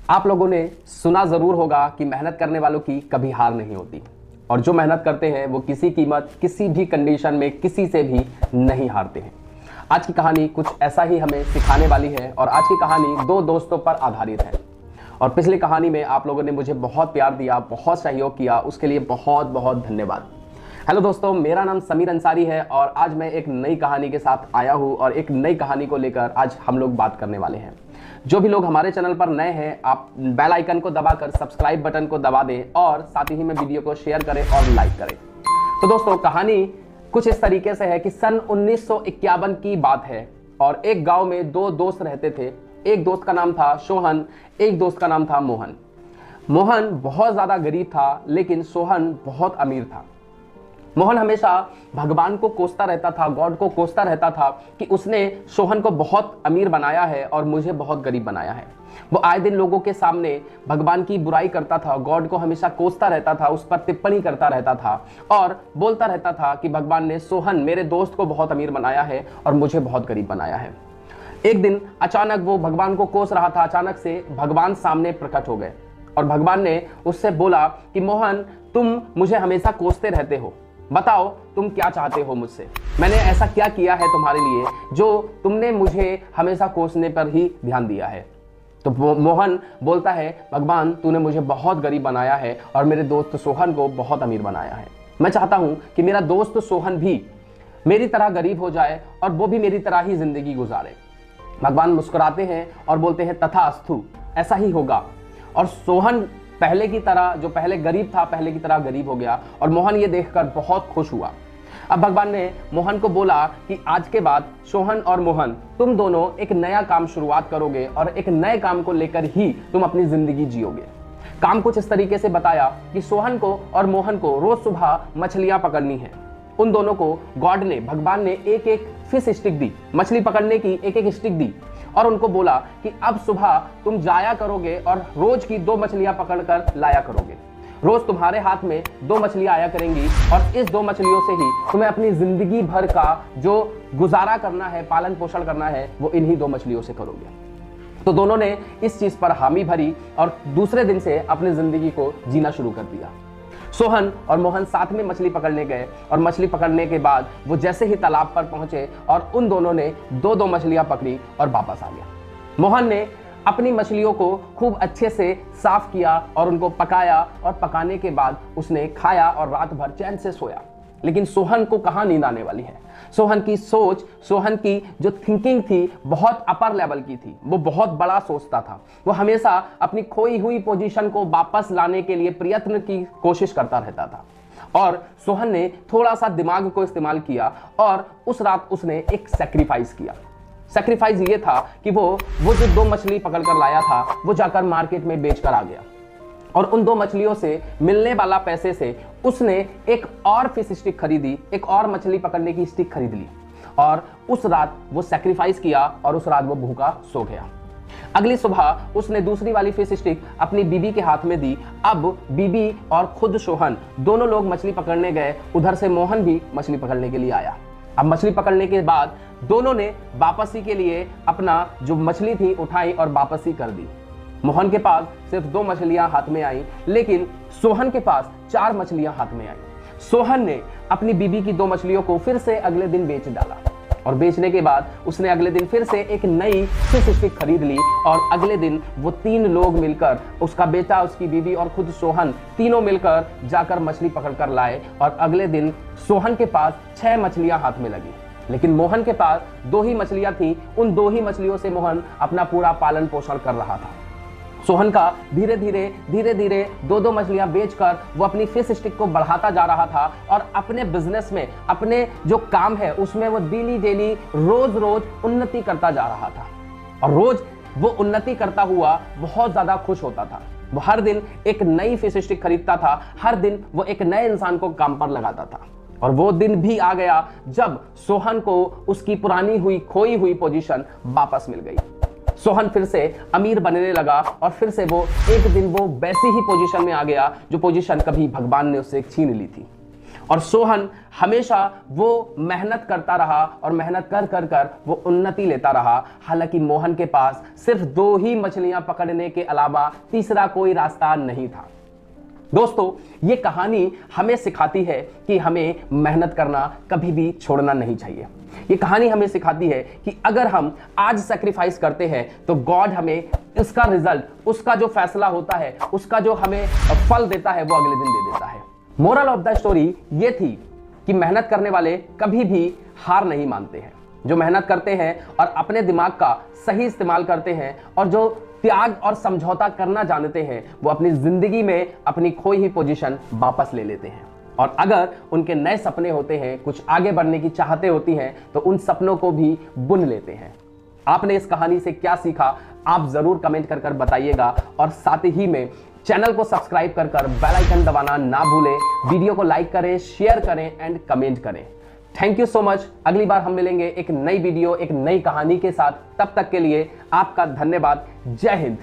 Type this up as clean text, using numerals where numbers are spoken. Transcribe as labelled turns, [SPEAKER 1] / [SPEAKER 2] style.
[SPEAKER 1] आप लोगों ने सुना जरूर होगा कि मेहनत करने वालों की कभी हार नहीं होती और जो मेहनत करते हैं वो किसी कीमत किसी भी कंडीशन में किसी से भी नहीं हारते हैं। आज की कहानी कुछ ऐसा ही हमें सिखाने वाली है और आज की कहानी दो दोस्तों पर आधारित है। और पिछली कहानी में आप लोगों ने मुझे बहुत प्यार दिया, बहुत सहयोग किया, उसके लिए बहुत बहुत धन्यवाद। हेलो दोस्तों, मेरा नाम समीर अंसारी है और आज मैं एक नई कहानी के साथ आया हूं और एक नई कहानी को लेकर आज हम लोग बात करने वाले हैं। जो भी लोग हमारे चैनल पर नए हैं, आप बेल आइकन को दबाकर सब्सक्राइब बटन को दबा दें और साथ ही में वीडियो को शेयर करें और लाइक करें। तो दोस्तों, कहानी कुछ इस तरीके से है कि सन 1951 की बात है और एक गांव में दो दोस्त रहते थे। एक दोस्त का नाम था सोहन, एक दोस्त का नाम था मोहन। मोहन बहुत ज्यादा गरीब था लेकिन सोहन बहुत अमीर था। मोहन हमेशा भगवान को कोसता रहता था, गॉड को कोसता रहता था कि उसने सोहन को बहुत अमीर बनाया है और मुझे बहुत गरीब बनाया है। वो आए दिन लोगों के सामने भगवान की बुराई करता था, गॉड को हमेशा कोसता रहता था, उस पर टिप्पणी करता रहता था और बोलता रहता था कि भगवान ने सोहन मेरे दोस्त को बहुत अमीर बनाया है और मुझे बहुत गरीब बनाया है। एक दिन अचानक वो भगवान को कोस रहा था, अचानक से भगवान सामने प्रकट हो गए और भगवान ने उससे बोला कि मोहन, तुम मुझे हमेशा कोसते रहते हो, बताओ तुम क्या चाहते हो मुझसे। मैंने ऐसा क्या किया है तुम्हारे लिए जो तुमने मुझे हमेशा कोसने पर ही ध्यान दिया है। तो मोहन बोलता है, भगवान तूने मुझे बहुत गरीब बनाया है और मेरे दोस्त सोहन को बहुत अमीर बनाया है। मैं चाहता हूं कि मेरा दोस्त सोहन भी मेरी तरह गरीब हो जाए और वो भी मेरी तरह ही जिंदगी गुजारे। भगवान मुस्कुराते हैं और बोलते हैं तथास्तु, ऐसा ही होगा। और सोहन पहले की तरह, जो पहले गरीब था, पहले की तरह गरीब हो गया और मोहन ये देखकर बहुत खुश हुआ। अब भगवान ने मोहन को बोला कि आज के बाद सोहन और मोहन तुम दोनों एक नया काम शुरुआत करोगे और एक नए काम को लेकर ही तुम अपनी जिंदगी जियोगे। काम कुछ इस तरीके से बताया कि सोहन को और मोहन को रोज सुबह मछलियां पकड़नी है। उन दोनों को गॉड ने, भगवान ने एक एक फिश स्टिक दी, मछली पकड़ने की एक एक स्टिक दी और उनको बोला कि अब सुबह तुम जाया करोगे और रोज की 2 मछलियां पकड़कर लाया करोगे। रोज तुम्हारे हाथ में 2 मछलियां आया करेंगी और इस 2 मछलियों से ही तुम्हें अपनी जिंदगी भर का जो गुजारा करना है, पालन पोषण करना है, वो इन्हीं 2 मछलियों से करोगे। तो दोनों ने इस चीज पर हामी भरी और दूसरे दिन से अपनी जिंदगी को जीना शुरू कर दिया। सोहन और मोहन साथ में मछली पकड़ने गए और मछली पकड़ने के बाद वो जैसे ही तालाब पर पहुंचे और उन दोनों ने 2-2 मछलियां पकड़ी और वापस आ गया। मोहन ने अपनी मछलियों को खूब अच्छे से साफ किया और उनको पकाया और पकाने के बाद उसने खाया और रात भर चैन से सोया। लेकिन सोहन को कहां नींद आने वाली है। सोहन की सोच, सोहन की जो थिंकिंग थी बहुत अपर लेवल की थी। वो बहुत बड़ा सोचता था। वो हमेशा अपनी खोई हुई पोजीशन को वापस लाने के लिए प्रयत्न की कोशिश करता रहता था। और सोहन ने थोड़ा सा दिमाग को इस्तेमाल किया और उस रात उसने एक सैक्रिफाइस किया। सैक्रिफाइस ये था कि वो जो 2 मछली पकड़ कर लाया था वो जाकर मार्केट में बेचकर आ गया और उन 2 मछलियों से मिलने वाला पैसे से उसने एक और फिश स्टिक खरीदी, एक और मछली पकड़ने की स्टिक खरीद ली और उस रात वो सैक्रिफाइस किया और उस रात वो भूखा सो गया। अगली सुबह उसने दूसरी वाली फिश स्टिक अपनी बीबी के हाथ में दी। अब बीबी और खुद सोहन दोनों लोग मछली पकड़ने गए। उधर से मोहन भी मछली पकड़ने के लिए आया। अब मछली पकड़ने के बाद दोनों ने वापसी के लिए अपना जो मछली थी उठाई और वापसी कर दी। मोहन के पास सिर्फ 2 मछलियां हाथ में आई लेकिन सोहन के पास 4 मछलियां हाथ में आई। सोहन ने अपनी बीबी की 2 मछलियों को फिर से अगले दिन बेच डाला और बेचने के बाद उसने अगले दिन फिर से एक नई फिश स्टिक खरीद ली और अगले दिन वो 3 लोग मिलकर, उसका बेटा, उसकी बीबी और खुद सोहन, तीनों मिलकर जाकर मछली पकड़कर लाए और अगले दिन सोहन के पास 6 मछलियां हाथ में लगी। लेकिन मोहन के पास 2 ही मछलियां थी। उन 2 ही मछलियों से मोहन अपना पूरा पालन पोषण कर रहा था। सोहन का धीरे धीरे 2-2 मछलियां बेचकर वो अपनी फिश स्टिक को बढ़ाता जा रहा था और अपने बिजनेस में, अपने जो काम है उसमें वो डेली रोज उन्नति करता जा रहा था और रोज वो उन्नति करता हुआ बहुत ज्यादा खुश होता था। वो हर दिन एक नई फिश स्टिक खरीदता था, हर दिन वो एक नए इंसान को काम पर लगाता था और वो दिन भी आ गया जब सोहन को उसकी पुरानी हुई खोई हुई पोजीशन वापस मिल गई। सोहन फिर से अमीर बनने लगा और फिर से वो एक दिन वो वैसी ही पोजीशन में आ गया जो पोजीशन कभी भगवान ने उससे छीन ली थी। और सोहन हमेशा वो मेहनत करता रहा और मेहनत कर कर कर वो उन्नति लेता रहा। हालांकि मोहन के पास सिर्फ 2 ही मछलियां पकड़ने के अलावा तीसरा कोई रास्ता नहीं था। दोस्तों, ये कहानी हमें सिखाती है कि हमें मेहनत करना कभी भी छोड़ना नहीं चाहिए। ये कहानी हमें सिखाती है कि अगर हम आज सैक्रिफाइस करते हैं तो गॉड हमें उसका रिजल्ट, उसका जो फैसला होता है, उसका जो हमें फल देता है, वो अगले दिन दे देता है। मोरल ऑफ द स्टोरी ये थी कि मेहनत करने वाले कभी भी हार नहीं मानते हैं। जो मेहनत करते हैं और अपने दिमाग का सही इस्तेमाल करते हैं और जो त्याग और समझौता करना जानते हैं, वो अपनी जिंदगी में अपनी खोई ही पोजीशन वापस ले लेते हैं। और अगर उनके नए सपने होते हैं, कुछ आगे बढ़ने की चाहते होती हैं, तो उन सपनों को भी बुन लेते हैं। आपने इस कहानी से क्या सीखा, आप जरूर कमेंट कर कर बताइएगा। और साथ ही में चैनल को सब्सक्राइब कर कर बेल आइकन दबाना ना भूलें। वीडियो को लाइक करें, शेयर करें एंड कमेंट करें। Thank you so much. अगली बार हम मिलेंगे एक नई वीडियो, एक नई कहानी के साथ। तब तक के लिए आपका धन्यवाद। जय हिंद।